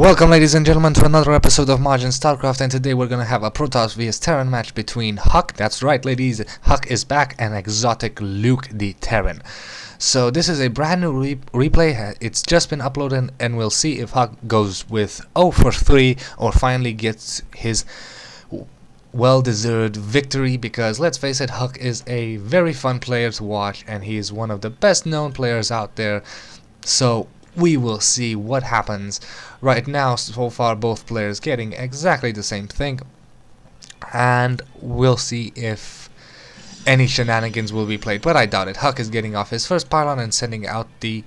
Welcome ladies and gentlemen to another episode of Majin Starcraft, and today we're gonna have a Protoss vs Terran match between Huck, that's right ladies, Huck is back, and exoticLeuk the Terran. So this is a brand new replay, it's just been uploaded, and we'll see if Huck goes with 0 for 3 or finally gets his well-deserved victory, because let's face it, Huck is a very fun player to watch and he is one of the best known players out there. So we will see what happens. Right now, so far, both players getting exactly the same thing, and we'll see if any shenanigans will be played, but I doubt it. Huck is getting off his first pylon and sending out the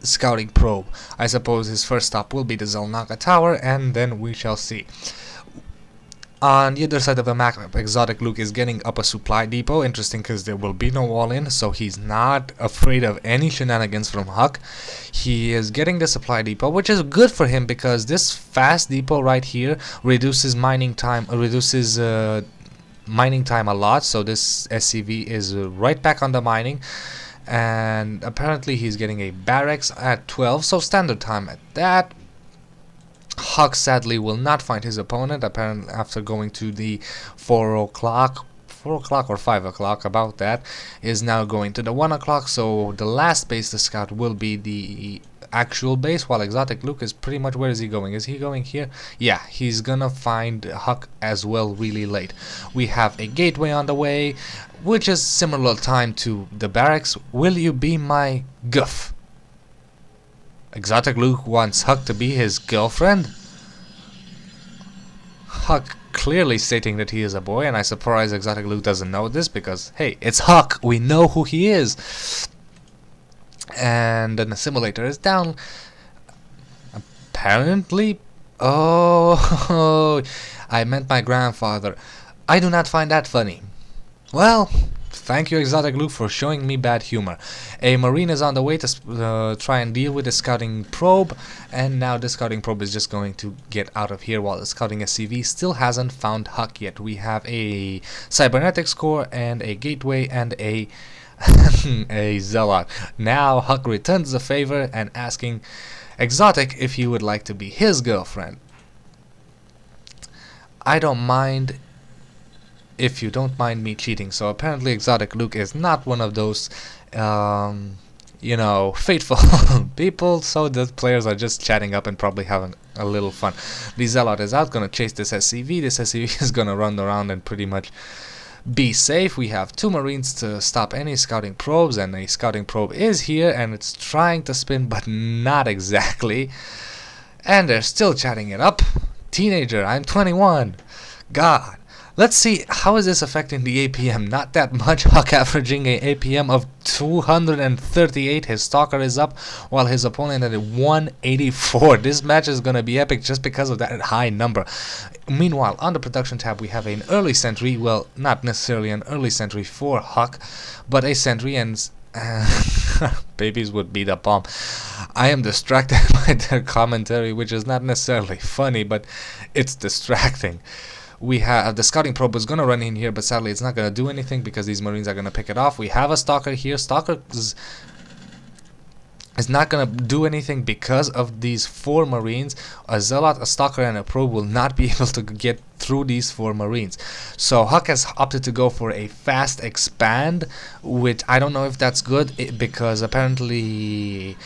scouting probe. I suppose his first stop will be the Zelnaka Tower, and then we shall see. On the other side of the map, exoticLeuk is getting up a supply depot. Interesting, because there will be no all-in, so he's not afraid of any shenanigans from Huck. He is getting the supply depot, which is good for him because this fast depot right here reduces mining time, mining time a lot. So this SCV is right back on the mining, and apparently he's getting a barracks at 12, so standard time at that. Huck sadly will not find his opponent, apparently after going to the 4 o'clock or 5 o'clock, about that, is now going to the 1 o'clock, so the last base to scout will be the actual base, while exoticLeuk is pretty much, where is he going? Is he going here? Yeah, he's gonna find Huck as well really late. We have a gateway on the way, which is similar time to the barracks. Will you be my goof? exoticLeuk wants Huck to be his girlfriend? Huck clearly stating that he is a boy, and I suppose exoticLeuk doesn't know this because, hey, it's Huck, we know who he is. And then the simulator is down. Apparently, oh, I meant my grandfather. I do not find that funny. Well, thank you exoticLeuk for showing me bad humor. A marine is on the way to try and deal with the scouting probe, and now the scouting probe is just going to get out of here while the scouting SCV still hasn't found Huck yet. We have a cybernetics core and a gateway and a a zealot. Now Huck returns the favor and asking Exotic if he would like to be his girlfriend. I don't mind if you don't mind me cheating. So apparently exoticLeuk is not one of those you know, faithful people, so the players are just chatting up and probably having a little fun. The zealot is out, gonna chase this SCV. This SCV is gonna run around and pretty much be safe. We have 2 marines to stop any scouting probes, and a scouting probe is here and it's trying to spin, but not exactly, and they're still chatting it up. Teenager, I'm 21. God. Let's see, how is this affecting the APM? Not that much. Huck averaging a APM of 238. His stalker is up, while his opponent at 184. This match is gonna be epic just because of that high number. Meanwhile, on the production tab, we have an early sentry. Well, not necessarily an early sentry for Huck, but a sentry, and babies would be the bomb. I am distracted by their commentary, which is not necessarily funny, but it's distracting. We have the scouting probe is going to run in here, but sadly it's not going to do anything because these marines are going to pick it off. We have a stalker here. Stalker is not going to do anything because of these 4 marines. A zealot, a stalker, and a probe will not be able to get through these 4 marines. So Huck has opted to go for a fast expand, which I don't know if that's good, because apparently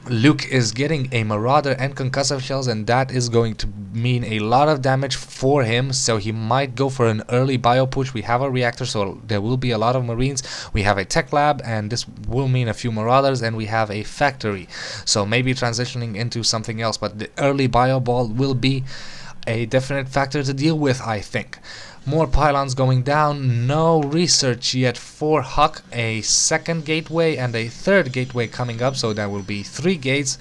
Leuk is getting a marauder and concussive shells, and that is going to mean a lot of damage for him, so he might go for an early bio push. We have a reactor, so there will be a lot of marines. We have a tech lab, and this will mean a few marauders, and we have a factory, so maybe transitioning into something else, but the early bio ball will be a definite factor to deal with, I think. More pylons going down, no research yet for Huck. A second gateway and a third gateway coming up, so there will be 3 gates.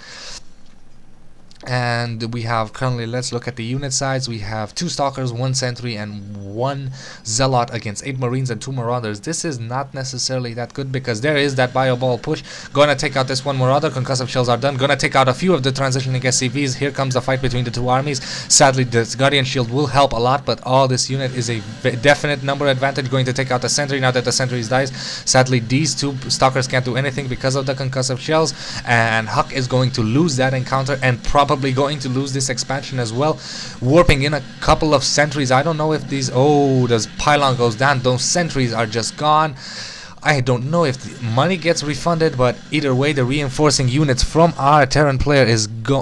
And we have currently, let's look at the unit size. We have 2 stalkers, 1 sentry, and 1 zealot against 8 marines and 2 marauders. This is not necessarily that good because there is that bio ball push. Gonna take out this 1 marauder. Concussive shells are done. Gonna take out a few of the transitioning SCVs. Here comes the fight between the 2 armies. Sadly, this guardian shield will help a lot, but all this unit is a definite number advantage. Going to take out the sentry now that the sentry dies. Sadly, these 2 stalkers can't do anything because of the concussive shells, and Huck is going to lose that encounter and probably probably going to lose this expansion as well, warping in a couple of sentries. I don't know if these, oh, this pylon goes down, those sentries are just gone. I don't know if the money gets refunded, but either way the reinforcing units from our Terran player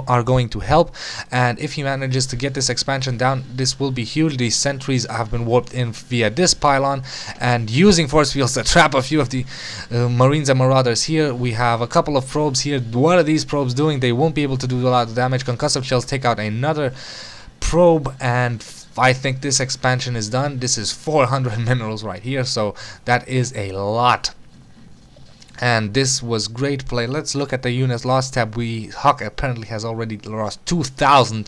are going to help, and if he manages to get this expansion down, this will be huge. These sentries have been warped in via this pylon, and using force fields to trap a few of the Marines and Marauders here. We have a couple of probes here. What are these probes doing? They won't be able to do a lot of damage. Concussive shells take out another probe, and I think this expansion is done. This is 400 minerals right here, so that is a lot. And this was great play. Let's look at the units lost tab. Huck apparently has already lost 2,000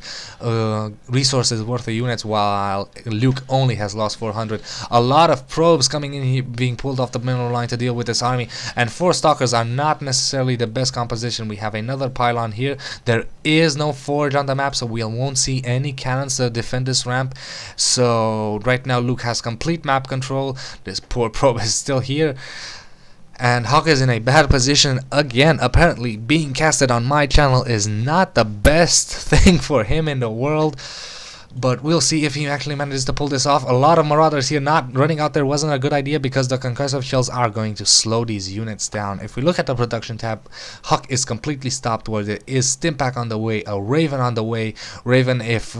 resources worth of units, while Leuk only has lost 400. A lot of probes coming in here, being pulled off the mineral line to deal with this army, and 4 stalkers are not necessarily the best composition. We have another pylon here. There is no forge on the map, so we won't see any cannons to defend this ramp. So right now Leuk has complete map control. This poor probe is still here. And Huck is in a bad position again. Apparently being casted on my channel is not the best thing for him in the world, but we'll see if he actually manages to pull this off. A lot of Marauders here. Not running out there wasn't a good idea, because the concussive shells are going to slow these units down. If we look at the production tab, Huck is completely stopped, where there is Stimpack on the way, a Raven on the way. Raven, if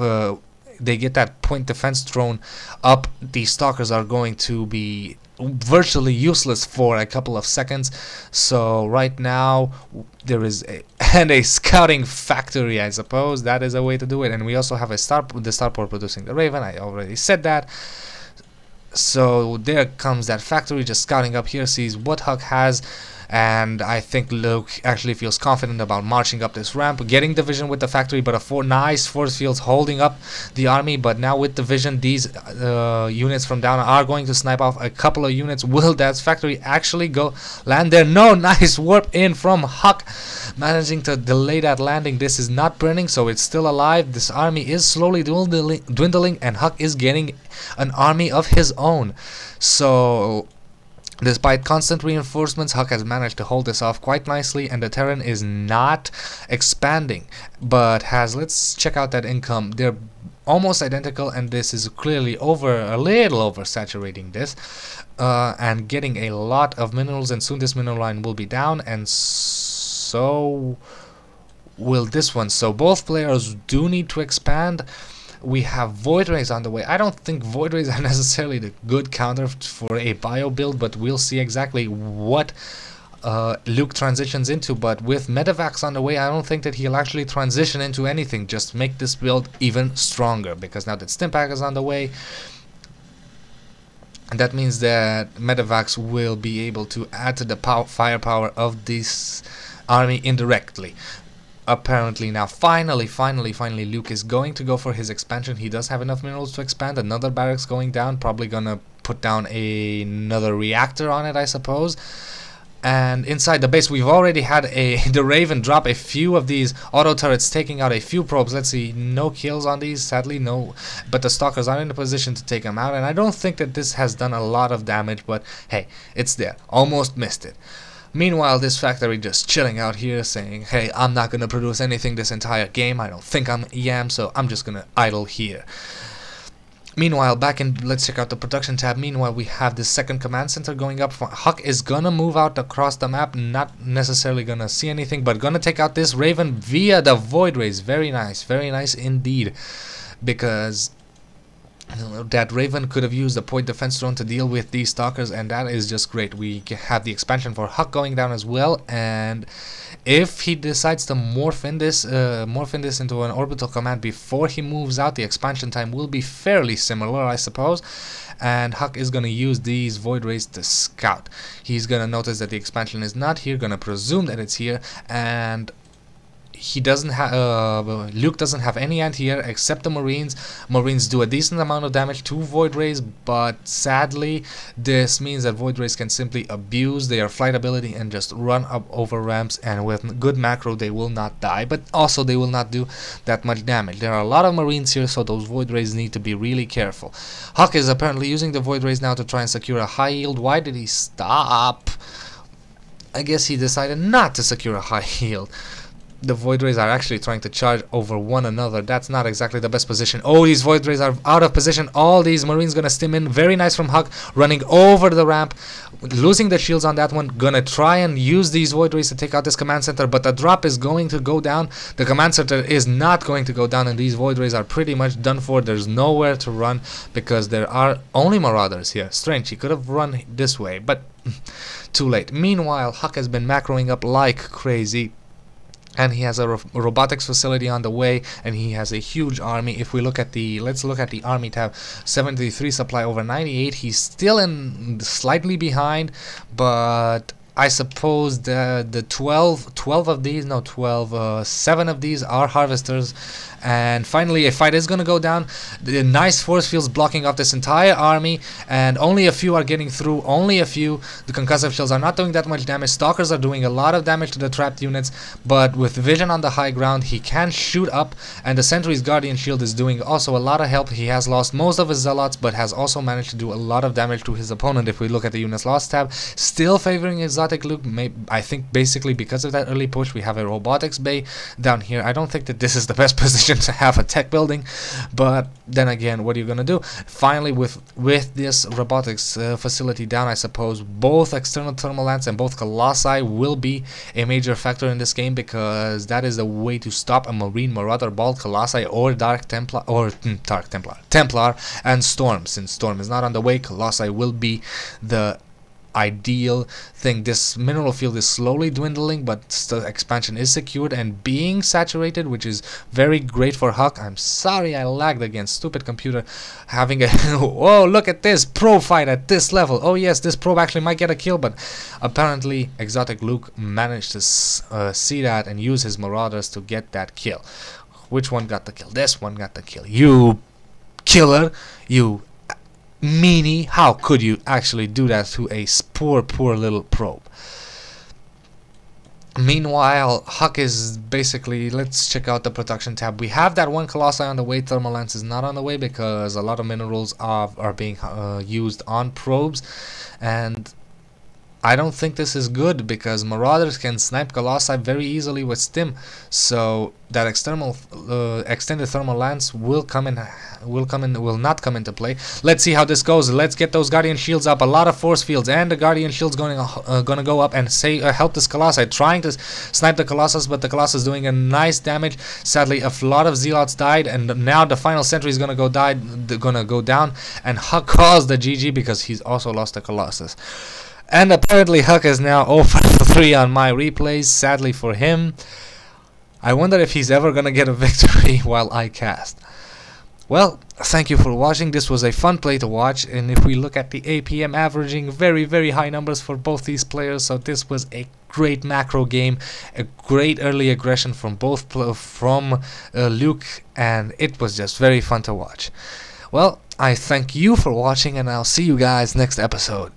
they get that point defense drone up, these stalkers are going to be virtually useless for a couple of seconds. So right now there is a scouting factory, I suppose. That is a way to do it. And we also have the starport producing the Raven. I already said that. So there comes that factory just scouting up here, sees what Huck has. And I think Leuk actually feels confident about marching up this ramp, getting the vision with the factory, but nice force fields holding up the army. But now with the vision, these units from down are going to snipe off a couple of units. Will that factory actually go land there? No, nice warp in from Huck, managing to delay that landing. This is not burning, so it's still alive. This army is slowly dwindling, and Huck is getting an army of his own. So despite constant reinforcements, Huck has managed to hold this off quite nicely, and the Terran is not expanding, but let's check out that income. They're almost identical, and this is clearly a little oversaturating this, and getting a lot of minerals, and soon this mineral line will be down, and so will this one. So both players do need to expand. We have Void Rays on the way. I don't think Void Rays are necessarily the good counter for a bio build, but we'll see exactly what Leuk transitions into. But with Medivacs on the way, I don't think that he'll actually transition into anything, just make this build even stronger, because now that Stimpack is on the way, and that means that Medivacs will be able to add to the firepower of this army indirectly. Apparently now finally Leuk is going to go for his expansion. He does have enough minerals to expand. Another barracks going down, probably gonna put down another reactor on it, I suppose. And inside the base we've already had the Raven drop a few of these auto turrets, taking out a few probes. Let's see, no kills on these, sadly, no, but the stalkers are in a position to take them out, and I don't think that this has done a lot of damage, but hey, it's there. Almost missed it. Meanwhile, this factory just chilling out here, saying, hey, I'm not gonna produce anything this entire game. I don't think I'm EM, so I'm just gonna idle here. Meanwhile, let's check out the production tab. Meanwhile, we have the second command center going up. Huck is gonna move out across the map, not necessarily gonna see anything, but gonna take out this Raven via the Void Rays. Very nice indeed, because that Raven could have used the point defense drone to deal with these stalkers, and that is just great. We have the expansion for Huck going down as well, and if he decides to morph in this into an orbital command before he moves out, the expansion time will be fairly similar, I suppose. And Huck is gonna use these Void Rays to scout. He's gonna notice that the expansion is not here, gonna presume that it's here, and he doesn't have Leuk doesn't have any anti-air except the Marines. Marines do a decent amount of damage to Void Rays, but sadly this means that Void Rays can simply abuse their flight ability and just run up over ramps, and with good macro they will not die, but also they will not do that much damage. There are a lot of Marines here, so those Void Rays need to be really careful. Huck is apparently using the Void Rays now to try and secure a high yield. Why did he stop? I guess he decided not to secure a high yield. the Void Rays are actually trying to charge over one another. That's not exactly the best position. Oh, these Void Rays are out of position. All these Marines gonna stim in. Very nice from Huck, running over the ramp, losing the shields on that one. Gonna try and use these Void Rays to take out this command center, but the drop is going to go down. The command center is not going to go down, and these Void Rays are pretty much done for. There's nowhere to run because there are only Marauders here. Strange, he could have run this way, but too late. Meanwhile, Huck has been macroing up like crazy, and he has a robotics facility on the way, and he has a huge army. If we look at the, let's look at the army tab, 73 supply over 98. He's still in slightly behind, but I suppose the 12 of these, no 12, 7 of these are harvesters. And finally a fight is gonna go down. The nice force fields blocking off this entire army, and only a few are getting through, only a few. The concussive shells are not doing that much damage. Stalkers are doing a lot of damage to the trapped units, but with vision on the high ground he can shoot up, and the sentry's guardian shield is doing also a lot of help. He has lost most of his zealots, but has also managed to do a lot of damage to his opponent. If we look at the units lost tab, still favoring exoticLeuk. I think basically because of that early push we have a robotics bay down here. I don't think that this is the best position to have a tech building, but then again, what are you gonna do? Finally, with this robotics facility down, I suppose both external thermal lance and both colossi will be a major factor in this game, because that is the way to stop a Marine Marauder, Bald Colossi, or Templar and Storm. Since Storm is not on the way, Colossi will be the ideal thing. This mineral field is slowly dwindling, but the expansion is secured and being saturated, which is very great for Huck. I'm sorry I lagged again, stupid computer. Having a whoa, look at this probe fight at this level. Oh yes, this probe actually might get a kill, but apparently exoticLeuk managed to see that and use his marauders to get that kill. Which one got the kill? This one got the kill. You killer, you meanie, how could you actually do that to a poor little probe? Meanwhile, Huck is basically, let's check out the production tab. We have that one Colossi on the way. Thermal lance is not on the way because a lot of minerals are being used on probes, and I don't think this is good because Marauders can snipe Colossi very easily with stim. So that extended thermal lance will not come into play. Let's see how this goes. Let's get those guardian shields up. A lot of force fields, and the guardian shields gonna go up and help this Colossi, trying to snipe the Colossus, but the Colossus is doing a nice damage. Sadly, a lot of zealots died, and now the final sentry is gonna go down, and Huck calls the GG because he's also lost the Colossus. And apparently Huck is now 0 for 3 on my replays, sadly for him. I wonder if he's ever gonna get a victory while I cast. Well, thank you for watching. This was a fun play to watch, and if we look at the APM averaging, very high numbers for both these players, so this was a great macro game, a great early aggression from both Leuk, and it was just very fun to watch. Well, I thank you for watching, and I'll see you guys next episode.